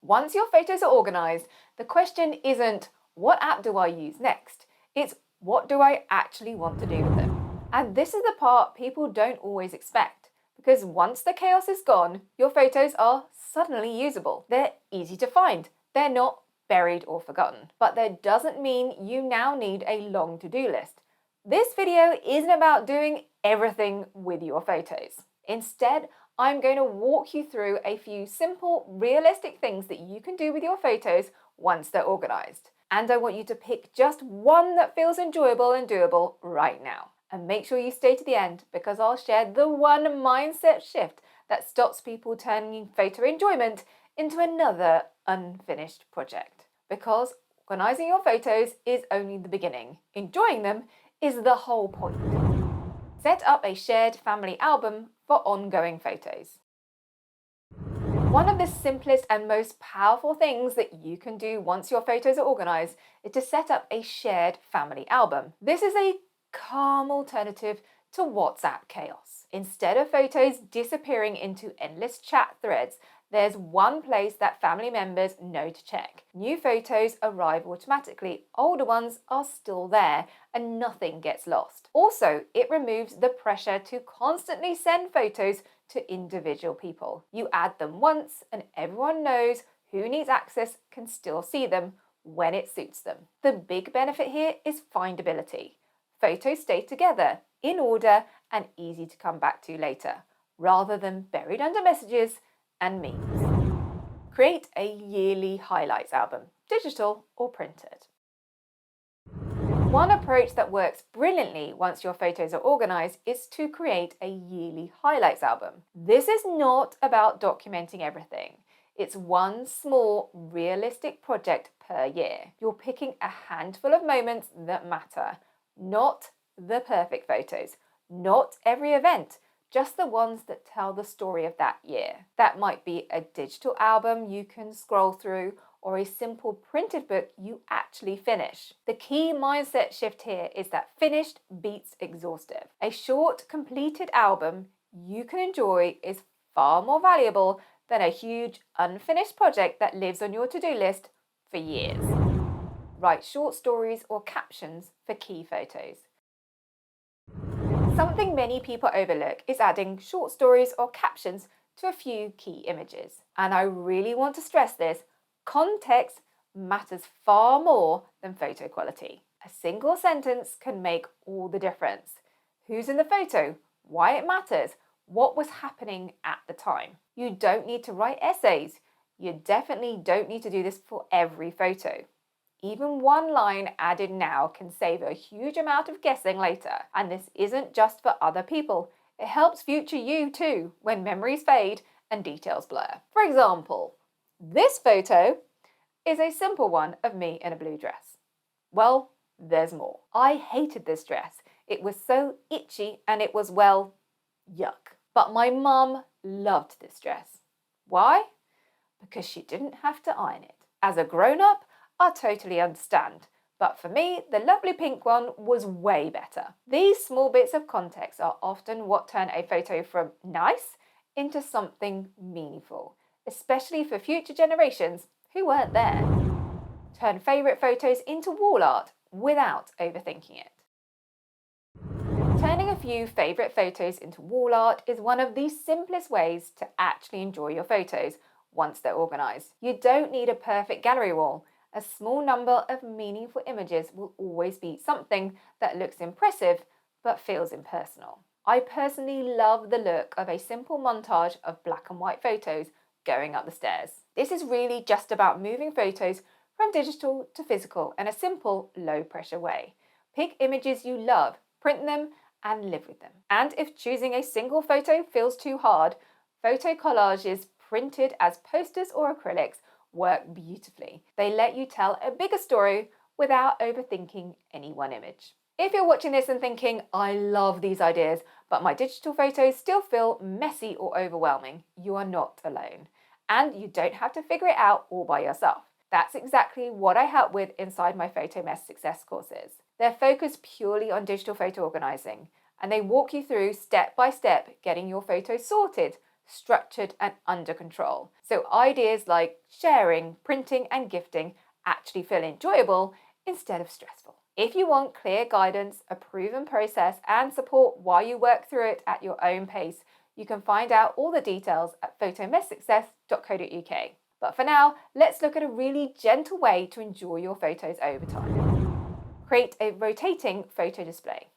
Once your photos are organised, the question isn't, what app do I use next? It's, what do I actually want to do with them? And this is the part people don't always expect, because once the chaos is gone, your photos are suddenly usable. They're easy to find. They're not buried or forgotten. But that doesn't mean you now need a long to-do list. This video isn't about doing everything with your photos. Instead, I'm going to walk you through a few simple, realistic things that you can do with your photos once they're organised. And I want you to pick just one that feels enjoyable and doable right now. And make sure you stay to the end, because I'll share the one mindset shift that stops people turning photo enjoyment into another unfinished project. Because organising your photos is only the beginning. Enjoying them is the whole point. Set up a shared family album for ongoing photos. One of the simplest and most powerful things that you can do once your photos are organised is to set up a shared family album. This is a calm alternative to WhatsApp chaos. Instead of photos disappearing into endless chat threads, there's one place that family members know to check. New photos arrive automatically, older ones are still there, and nothing gets lost. Also, it removes the pressure to constantly send photos to individual people. You add them once, and everyone knows who needs access can still see them when it suits them. The big benefit here is findability. Photos stay together, in order, and easy to come back to later, rather than buried under messages and memes. Create a yearly highlights album, digital or printed. One approach that works brilliantly once your photos are organised is to create a yearly highlights album. This is not about documenting everything. It's one small, realistic project per year. You're picking a handful of moments that matter, not the perfect photos, not every event, just the ones that tell the story of that year. That might be a digital album you can scroll through, or a simple printed book you actually finish. The key mindset shift here is that finished beats exhaustive. A short, completed album you can enjoy is far more valuable than a huge, unfinished project that lives on your to-do list for years. Write short stories or captions for key photos. Something many people overlook is adding short stories or captions to a few key images. And I really want to stress this, context matters far more than photo quality. A single sentence can make all the difference. Who's in the photo? Why it matters? What was happening at the time? You don't need to write essays. You definitely don't need to do this for every photo. Even one line added now can save a huge amount of guessing later. And this isn't just for other people. It helps future you too, when memories fade and details blur. For example, this photo is a simple one of me in a blue dress. Well, there's more. I hated this dress. It was so itchy and it was, well, yuck. But my mum loved this dress. Why? Because she didn't have to iron it. As a grown-up, I totally understand, but for me, the lovely pink one was way better. These small bits of context are often what turn a photo from nice into something meaningful, especially for future generations who weren't there. Turn favourite photos into wall art without overthinking it. Turning a few favourite photos into wall art is one of the simplest ways to actually enjoy your photos once they're organised. You don't need a perfect gallery wall. A small number of meaningful images will always be something that looks impressive but feels impersonal. I personally love the look of a simple montage of black and white photos going up the stairs. This is really just about moving photos from digital to physical in a simple, low-pressure way. Pick images you love, print them, and live with them. And if choosing a single photo feels too hard, photo collages printed as posters or acrylics work beautifully. They let you tell a bigger story without overthinking any one image. If you're watching this and thinking, I love these ideas, but my digital photos still feel messy or overwhelming, you are not alone. And you don't have to figure it out all by yourself. That's exactly what I help with inside my Photo Mess Success courses. They're focused purely on digital photo organising, and they walk you through step by step getting your photos sorted structured and under control. So ideas like sharing, printing, and gifting actually feel enjoyable instead of stressful. If you want clear guidance, a proven process, and support while you work through it at your own pace, you can find out all the details at photomesssuccess.co.uk. But for now, let's look at a really gentle way to enjoy your photos over time. Create a rotating photo display.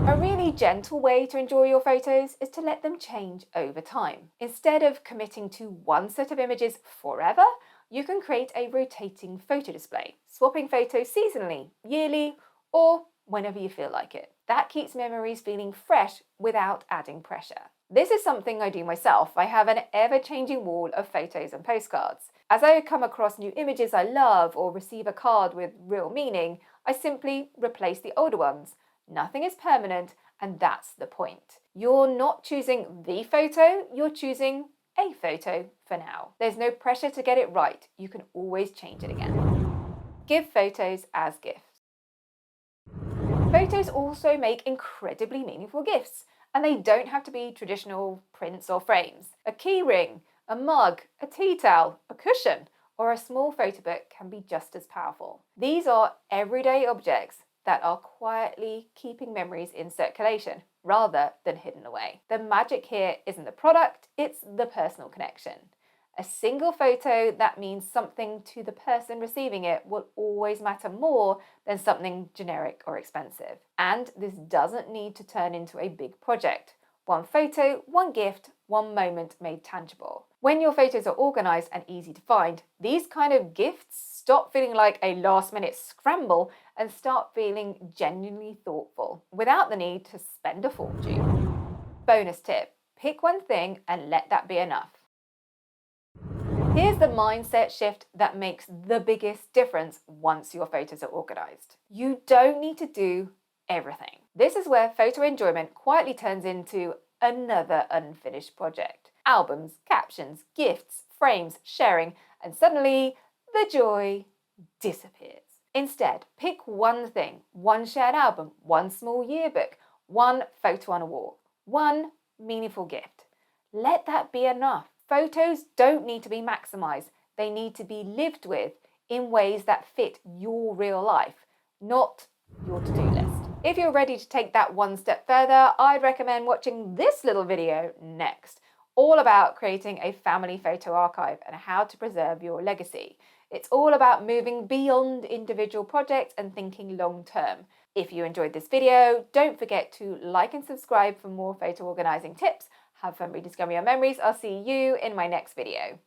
A really gentle way to enjoy your photos is to let them change over time. Instead of committing to one set of images forever, you can create a rotating photo display, swapping photos seasonally, yearly, or whenever you feel like it. That keeps memories feeling fresh without adding pressure. This is something I do myself. I have an ever-changing wall of photos and postcards. As I come across new images I love or receive a card with real meaning, I simply replace the older ones. Nothing is permanent, and that's the point. You're not choosing the photo, you're choosing a photo for now. There's no pressure to get it right. You can always change it again. Give photos as gifts. Photos also make incredibly meaningful gifts, and they don't have to be traditional prints or frames. A key ring, a mug, a tea towel, a cushion, or a small photo book can be just as powerful. These are everyday objects that are quietly keeping memories in circulation rather than hidden away. The magic here isn't the product, it's the personal connection. A single photo that means something to the person receiving it will always matter more than something generic or expensive. And this doesn't need to turn into a big project. One photo, one gift, one moment made tangible. When your photos are organised and easy to find, these kind of gifts stop feeling like a last-minute scramble and start feeling genuinely thoughtful, without the need to spend a fortune. Bonus tip: pick one thing and let that be enough. Here's the mindset shift that makes the biggest difference once your photos are organised. You don't need to do everything. This is where photo enjoyment quietly turns into another unfinished project. Albums, captions, gifts, frames, sharing, and suddenly the joy disappears. Instead, pick one thing, one shared album, one small yearbook, one photo on a wall, one meaningful gift. Let that be enough. Photos don't need to be maximized. They need to be lived with in ways that fit your real life, not your to-do list. If you're ready to take that one step further, I'd recommend watching this little video next, all about creating a family photo archive and how to preserve your legacy. It's all about moving beyond individual projects and thinking long term. If you enjoyed this video, don't forget to like and subscribe for more photo organising tips. Have fun rediscovering your memories. I'll see you in my next video.